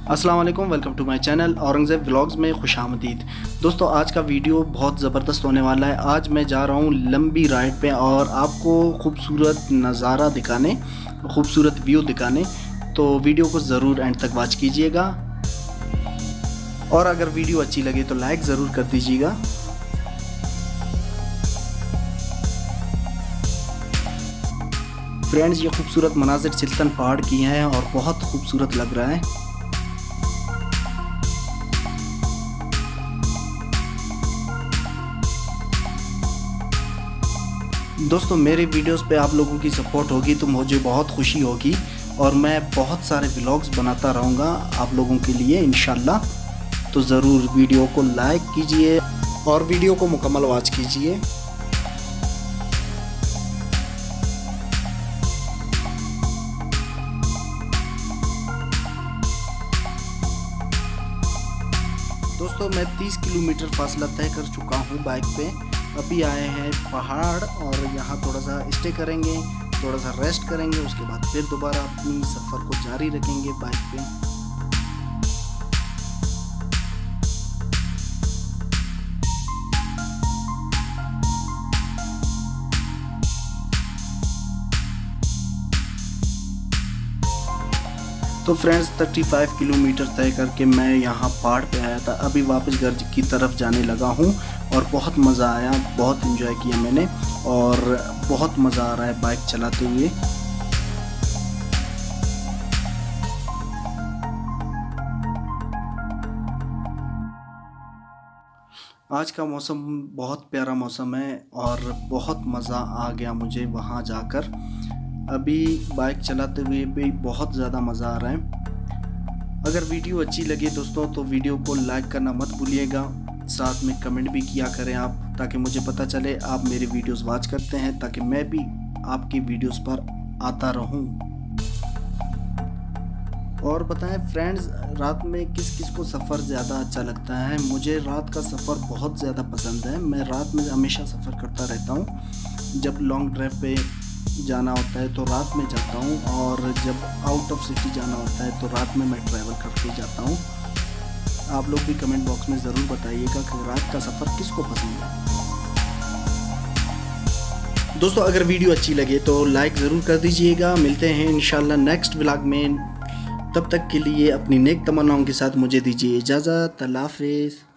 अस्सलाम वालेकुम, welcome to my channel Aurangzeb vlogs में खुशामदीद। दोस्तों, आज का वीडियो बहुत ज़बरदस्त होने वाला है। आज मैं जा रहा हूँ लंबी राइड पे और आपको खूबसूरत नज़ारा दिखाने, खूबसूरत व्यू दिखाने। तो वीडियो को ज़रूर एंड तक वॉच कीजिएगा और अगर वीडियो अच्छी लगे तो लाइक ज़रूर कर दीजिएगा। फ्रेंड्स, ये खूबसूरत मनाज़िर चिल्तन पहाड़ की हैं और बहुत खूबसूरत लग रहा है। दोस्तों, मेरे वीडियोस पे आप लोगों की सपोर्ट होगी तो मुझे बहुत खुशी होगी और मैं बहुत सारे व्लॉग्स बनाता रहूँगा आप लोगों के लिए इंशाल्लाह। तो ज़रूर वीडियो को लाइक कीजिए और वीडियो को मुकम्मल वॉच कीजिए। दोस्तों, मैं 30 किलोमीटर फासला तय कर चुका हूँ बाइक पे। अभी आए हैं पहाड़ और यहाँ थोड़ा सा स्टे करेंगे, थोड़ा सा रेस्ट करेंगे, उसके बाद फिर दोबारा अपनी सफ़र को जारी रखेंगे बाइक पे। तो फ्रेंड्स, 35 किलोमीटर तय करके मैं यहाँ पहाड़ पे आया था। अभी वापस घर की तरफ जाने लगा हूँ और बहुत मज़ा आया, बहुत इन्जॉय किया मैंने और बहुत मज़ा आ रहा है बाइक चलाते हुए। आज का मौसम बहुत प्यारा मौसम है और बहुत मज़ा आ गया मुझे वहाँ जाकर। अभी बाइक चलाते हुए भी बहुत ज़्यादा मज़ा आ रहा है। अगर वीडियो अच्छी लगे दोस्तों तो वीडियो को लाइक करना मत भूलिएगा, साथ में कमेंट भी किया करें आप, ताकि मुझे पता चले आप मेरे वीडियोस वॉच करते हैं, ताकि मैं भी आपकी वीडियोस पर आता रहूं। और बताएं फ्रेंड्स, रात में किस किस को सफ़र ज़्यादा अच्छा लगता है। मुझे रात का सफ़र बहुत ज़्यादा पसंद है। मैं रात में हमेशा सफ़र करता रहता हूँ। जब लॉन्ग ड्राइव पे जाना होता है तो रात में जाता हूँ और जब आउट ऑफ सिटी जाना होता है तो रात में मैं ट्रैवल करके जाता हूँ। आप लोग भी कमेंट बॉक्स में ज़रूर बताइएगा कि रात का सफ़र किसको पसंद है। दोस्तों, अगर वीडियो अच्छी लगे तो लाइक ज़रूर कर दीजिएगा। मिलते हैं इंशाल्लाह नेक्स्ट व्लॉग में। तब तक के लिए अपनी नेक तमन्नाओं के साथ मुझे दीजिए इजाज़त। अल्लाह हाफ़िज़।